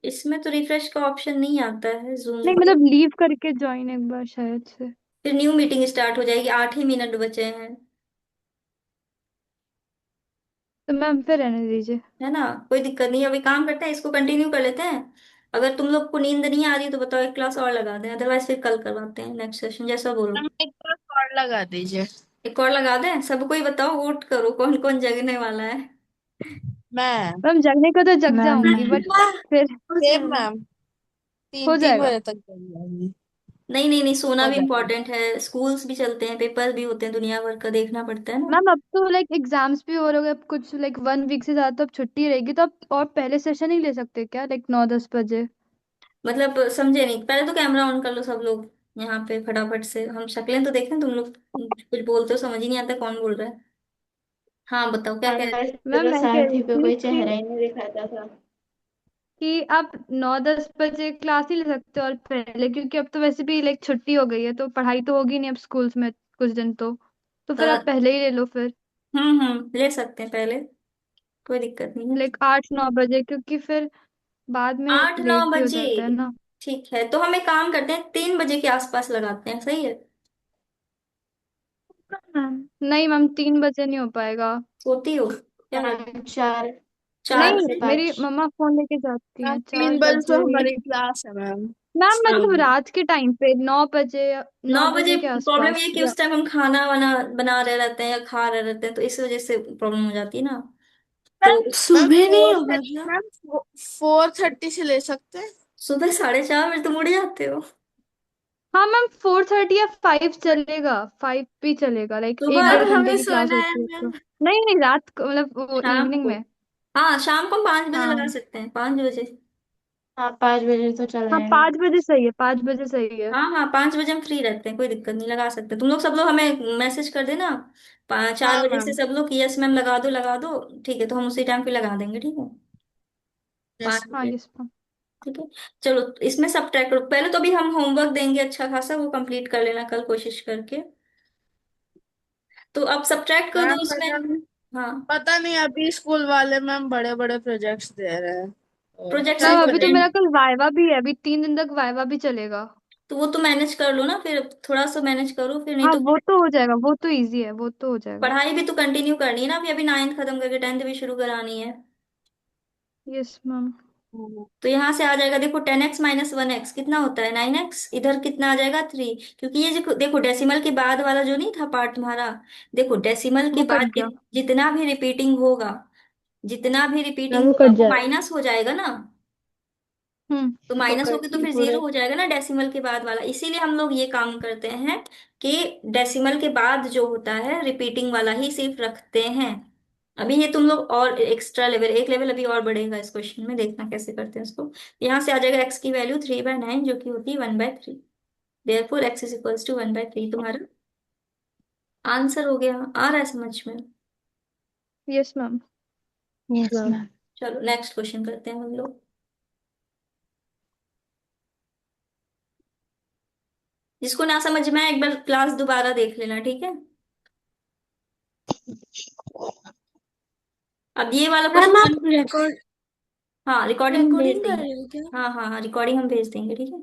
इसमें तो रिफ्रेश का ऑप्शन नहीं आता है जूम नहीं में। मतलब लीव करके ज्वाइन एक बार शायद से। फिर न्यू मीटिंग स्टार्ट हो जाएगी, 8 ही मिनट बचे हैं। तो मैम फिर रहने दीजिए। है ना? कोई दिक्कत नहीं है, अभी काम करते हैं, इसको कंटिन्यू कर लेते हैं। अगर तुम लोग को नींद नहीं आ रही तो बताओ, एक क्लास और लगा दें, अदरवाइज फिर कल करवाते हैं नेक्स्ट सेशन, जैसा बोलो। मैम एक बार कॉल लगा दीजिए। एक और लगा दें? सबको ही बताओ, वोट करो कौन कौन जगने वाला है। मैम। मैम जगने को तो जग मैम जाऊंगी, मैं बट फिर हो सेम जाएगा। मैम। हो तीन तीन जाएगा। बजे तक चल जाएंगी। नहीं नहीं नहीं, सोना हो भी जाएगा। इम्पोर्टेंट है, स्कूल्स भी चलते हैं, पेपर भी होते हैं, दुनिया भर का देखना पड़ता है ना। मैम अब तो लाइक एग्जाम्स भी हो रहे होंगे, अब कुछ लाइक 1 वीक से ज्यादा तो अब छुट्टी रहेगी, तो अब और पहले सेशन ही ले सकते क्या, लाइक 9-10 बजे? मतलब समझे नहीं, पहले तो कैमरा ऑन कर लो सब लोग यहाँ पे फटाफट से, हम शक्लें तो देखें, तुम लोग कुछ बोलते हो समझ ही नहीं आता कौन बोल रहा है। हाँ बताओ क्या कह रहे आज थे। मैम तो मैं कह सारथी रही पे थी कोई चेहरा ही नहीं दिखाता था। कि आप 9-10 बजे क्लास ही ले सकते हो और पहले, क्योंकि अब तो वैसे भी लाइक छुट्टी हो गई है, तो पढ़ाई तो होगी नहीं अब स्कूल्स में कुछ दिन तो फिर आप पहले ही ले लो फिर। ले सकते हैं पहले, कोई दिक्कत नहीं है। लाइक 8-9 बजे, क्योंकि फिर बाद में 8-9 लेट भी हो बजे जाता है ना। ठीक है, तो हम एक काम करते हैं, 3 बजे के आसपास लगाते हैं, सही है? मैम नहीं मैम, 3 बजे नहीं हो पाएगा। सोती हो क्या? मैम चार, चार चार नहीं से बजे मेरी पाँच मम्मा फोन लेके जाती मैम हैं तीन 4 बजे तो बजे हमारी क्लास है मैम। मैम मतलब स्कूल में। रात के टाइम पे 9 बजे, नौ नौ बजे बजे के प्रॉब्लम ये आसपास है कि या। उस टाइम हम खाना वाना बना रहे रहते हैं या खा रहे रहते हैं, तो इस वजह से प्रॉब्लम हो जाती है ना। तो मैम मैम सुबह नहीं फोर हाँ थर्टी, मैम 4:30 से ले सकते हैं। सुबह 4:30 बजे तुम उड़ जाते हो? हाँ मैम 4:30 या 5 चलेगा, 5 भी चलेगा, लाइक एक सुबह? डेढ़ मैम घंटे हमें की क्लास सोना है होती है तो। मैम। नहीं नहीं रात को, मतलब वो शाम इवनिंग को? में। हाँ शाम को हम 5 बजे लगा हाँ सकते हैं, 5 बजे। हाँ 5 बजे तो चल हाँ जाएगा। 5 बजे सही है, 5 बजे सही है। हाँ हाँ 5 बजे हम फ्री रहते हैं, कोई दिक्कत नहीं, लगा सकते हैं। तुम लोग सब लोग हमें मैसेज कर देना, 4 बजे से मैम। सब लोग कि यस मैम लगा दो लगा दो। ठीक है, तो हम उसी टाइम पे लगा देंगे, ठीक है। यस। पाँच हाँ बजे यस मैम। ठीक है। चलो, इसमें सब ट्रैक करो पहले, तो अभी हम होमवर्क देंगे अच्छा खासा, वो कंप्लीट कर लेना कल कोशिश करके। तो अब सब्ट्रैक्ट कर दो मैम उसमें। हाँ। पता नहीं अभी स्कूल वाले मैम बड़े बड़े प्रोजेक्ट्स दे रहे हैं, तो प्रोजेक्ट्स क्या भी मैम तो अभी तो होते करें। मेरा हैं, कल वाइवा भी है, अभी 3 दिन तक वाइवा भी चलेगा। तो वो तो मैनेज कर लो ना फिर, थोड़ा सा मैनेज करो फिर, नहीं हाँ तो वो तो हो जाएगा, वो तो इजी है, वो तो हो जाएगा। पढ़ाई भी तो कंटिन्यू करनी है ना, अभी अभी 9th खत्म करके 10th भी शुरू करानी है। Yes ma'am. तो यहाँ से आ जाएगा, देखो 10x - 1x कितना होता है, 9x, इधर कितना आ जाएगा 3। क्योंकि ये जो देखो डेसिमल के बाद वाला जो नहीं था पार्ट तुम्हारा, देखो डेसिमल के वो कट बाद गया। जितना भी रिपीटिंग होगा, जितना भी हाँ रिपीटिंग वो होगा कट वो जाएगा। माइनस हो जाएगा ना। तो वो माइनस होके कट तो ही फिर पूरे। जीरो हो जाएगा ना डेसिमल के बाद वाला, इसीलिए हम लोग ये काम करते हैं कि डेसिमल के बाद जो होता है रिपीटिंग वाला ही सिर्फ रखते हैं। अभी ये तुम लोग और एक्स्ट्रा लेवल, एक लेवल अभी और बढ़ेगा इस क्वेश्चन में, देखना कैसे करते हैं इसको। यहाँ से आ जाएगा एक्स की वैल्यू 3/9, जो कि होती है 1/3। Therefore X is equals to 1/3, तुम्हारा आंसर हो गया। आ रहा है समझ में? Yes ma'am. Yes ma'am. चलो नेक्स्ट क्वेश्चन करते हैं हम लोग। जिसको ना समझ में आए एक बार क्लास दोबारा देख लेना, ठीक है। अब ये वाला मैम क्वेश्चन, आप रिकॉर्ड हाँ रिकॉर्डिंग भेज रिकॉर्डिंग कर देंगे। रहे हो क्या? हाँ हाँ हाँ, रिकॉर्डिंग हम भेज देंगे, ठीक है।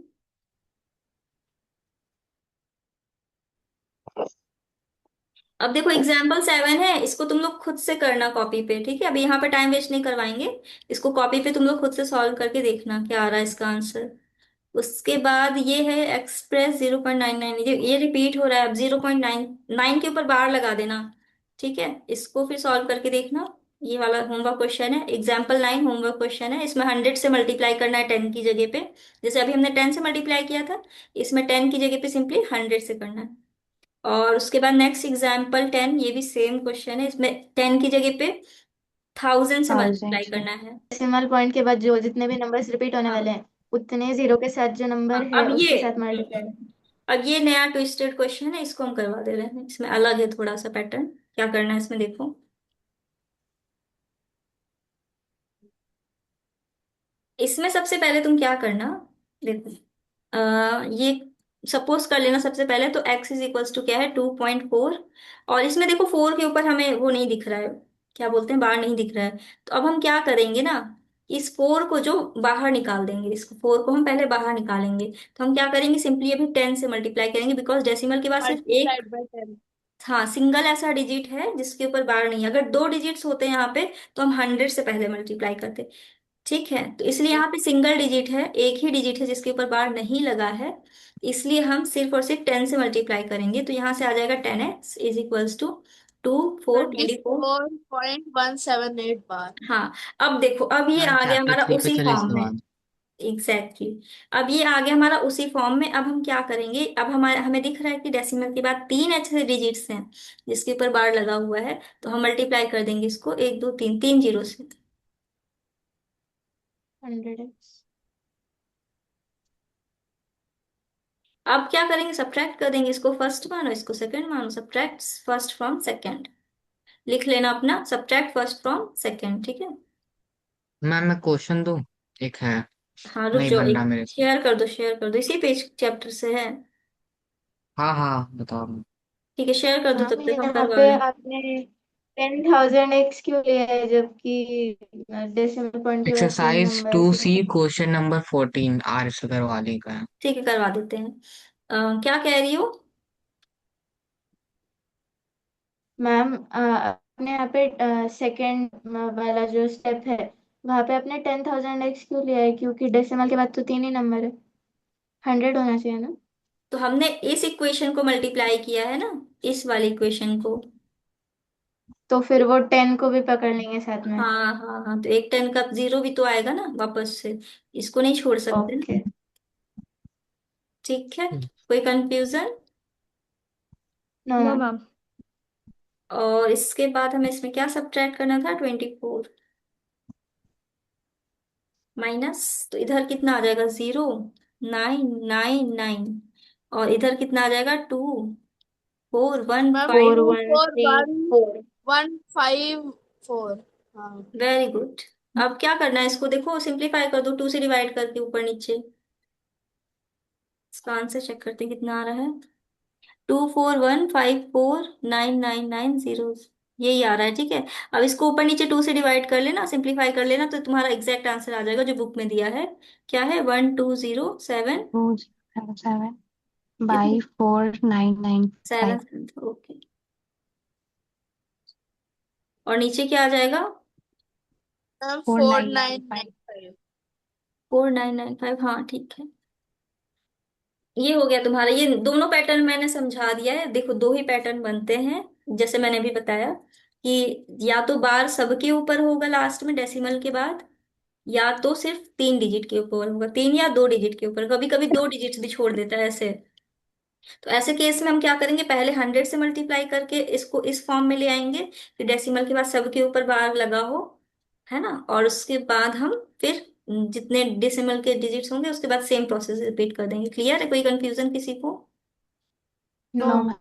अब देखो एग्जाम्पल 7 है, इसको तुम लोग खुद से करना कॉपी पे, ठीक है। अभी यहाँ पे टाइम वेस्ट नहीं करवाएंगे, इसको कॉपी पे तुम लोग खुद से सॉल्व करके देखना क्या आ रहा है इसका आंसर। उसके बाद ये है एक्सप्रेस 0.99, ये रिपीट हो रहा है, अब 0.99 के ऊपर बार लगा देना, ठीक है। इसको फिर सॉल्व करके देखना। ये वाला होमवर्क क्वेश्चन है, एग्जाम्पल 9 होमवर्क क्वेश्चन है, इसमें 100 से मल्टीप्लाई करना है 10 की जगह पे। जैसे अभी हमने 10 से मल्टीप्लाई किया था, इसमें 10 की जगह पे सिंपली 100 से करना है। और उसके बाद नेक्स्ट एग्जाम्पल 10, ये भी सेम क्वेश्चन है, इसमें 10 की जगह पे 1000 से मल्टीप्लाई 1000 से करना है। डेसिमल पॉइंट के बाद जो जितने भी नंबर्स रिपीट होने हाँ वाले हैं, उतने जीरो के साथ जो नंबर हाँ। है उसके साथ मल्टीप्लाई। अब ये नया ट्विस्टेड क्वेश्चन है, इसको हम करवा दे रहे हैं, इसमें अलग है थोड़ा सा पैटर्न। क्या करना है इसमें देखो। इसमें सबसे पहले तुम क्या करना, देखो ये सपोज कर लेना सबसे पहले, तो x इज इक्वल्स टू क्या है 2.4, और इसमें देखो 4 के ऊपर हमें वो नहीं दिख रहा है, क्या बोलते हैं, बार नहीं दिख रहा है। तो अब हम क्या करेंगे ना, इस 4 को जो बाहर निकाल देंगे, इसको 4 को हम पहले बाहर निकालेंगे। तो हम क्या करेंगे, सिंपली अभी 10 से मल्टीप्लाई करेंगे, बिकॉज डेसिमल के बाद सिर्फ एक, मल्टीप्लाइड बाय 10। हाँ सिंगल ऐसा डिजिट है जिसके ऊपर बार नहीं है। अगर दो डिजिट्स होते हैं यहाँ पे तो हम 100 से पहले मल्टीप्लाई करते। ठीक है, तो इसलिए यहाँ पे सिंगल डिजिट है, एक ही डिजिट है जिसके ऊपर बार नहीं लगा है, इसलिए हम सिर्फ और सिर्फ 10 से मल्टीप्लाई करेंगे। तो यहाँ से आ जाएगा 10x इज इक्वल्स टू 2 4 24। 24.178 बार। हाँ, अब देखो, अब ये मैम आ गया चैप्टर हमारा 3 पे उसी चले फॉर्म इसके में। बाद। एग्जैक्टली अब ये आ गया हमारा उसी फॉर्म में। अब हम क्या करेंगे, अब हमारे हमें दिख रहा है कि डेसिमल के बाद तीन ऐसे डिजिट्स हैं जिसके ऊपर बार लगा हुआ है, तो हम मल्टीप्लाई कर देंगे इसको 1 2 3 तीन जीरो से। 100x। अब क्या करेंगे, सब्ट्रैक्ट कर देंगे, इसको फर्स्ट मानो इसको सेकंड मानो, सब्ट्रैक्ट फर्स्ट फ्रॉम सेकंड। लिख लेना अपना, सब्ट्रैक्ट फर्स्ट फ्रॉम सेकंड, ठीक है। मैम मैं क्वेश्चन दूं? एक है, हाँ रुक नहीं जाओ, बन रहा एक मेरे से। शेयर कर दो, शेयर कर दो, इसी पेज चैप्टर से है। हाँ हाँ बताओ मैम। ठीक है, शेयर कर दो, मैम तब तक हम यहाँ करवा पे लें। आपने 10,000x क्यों लिया है, जबकि डेसिमल पॉइंट के बाद तीन एक्सरसाइज नंबर 2C है। क्वेश्चन नंबर 14 आर अग्रवाली का है। ठीक है, करवा देते हैं। क्या कह रही हो। मैम आपने यहाँ पे सेकंड वाला जो स्टेप है, वहाँ पे आपने 10,000x क्यों लिया है, क्योंकि डेसिमल के बाद तो तीन ही नंबर है, 100 होना चाहिए ना। तो हमने इस इक्वेशन को मल्टीप्लाई किया है ना, इस वाली इक्वेशन को। तो फिर वो 10 को भी पकड़ लेंगे साथ में। हाँ हाँ हाँ, तो एक 10 का जीरो भी तो आएगा ना वापस से, इसको नहीं छोड़ सकते ना। ओके। ठीक है, कोई confusion. No no ma'am. Ma'am. और इसके बाद हमें इसमें क्या सब्ट्रैक्ट करना था, 24 माइनस, तो इधर कितना आ जाएगा 0 9 9 9, और इधर कितना आ जाएगा 2 4 1 मैम 5। 4134। 24154। हाँ। Very good. अब क्या करना है, इसको देखो सिंप्लीफाई कर दो, 2 से डिवाइड करके ऊपर नीचे। इसका आंसर चेक करते हैं कितना आ रहा है, 2 4 1 5 4 9 9 9 0, यही आ रहा है। ठीक है, अब इसको ऊपर नीचे 2 से डिवाइड कर लेना, सिंप्लीफाई कर लेना, तो तुम्हारा एग्जैक्ट आंसर आ जाएगा जो बुक में दिया है। क्या है, 1207। 207 कितना, बाई 4995। 7, ओके। और नीचे क्या आ जाएगा, ma'am four four nine nine nine five nine five 4995, हाँ ठीक है। ये हो गया तुम्हारा, ये दोनों पैटर्न मैंने समझा दिया है। देखो दो ही पैटर्न बनते हैं, जैसे मैंने भी बताया कि या तो बार सबके ऊपर होगा लास्ट में डेसिमल के बाद, या तो सिर्फ तीन डिजिट के ऊपर होगा, तीन या दो डिजिट के ऊपर, कभी कभी दो डिजिट्स भी छोड़ देता है ऐसे। तो ऐसे केस में हम क्या करेंगे, पहले 100 से मल्टीप्लाई करके इसको इस फॉर्म में ले आएंगे कि डेसिमल के बाद सबके ऊपर बार लगा हो, है ना। और उसके बाद हम फिर जितने डेसिमल के डिजिट्स होंगे उसके बाद सेम प्रोसेस रिपीट कर देंगे। क्लियर है, कोई कंफ्यूजन किसी को। नो।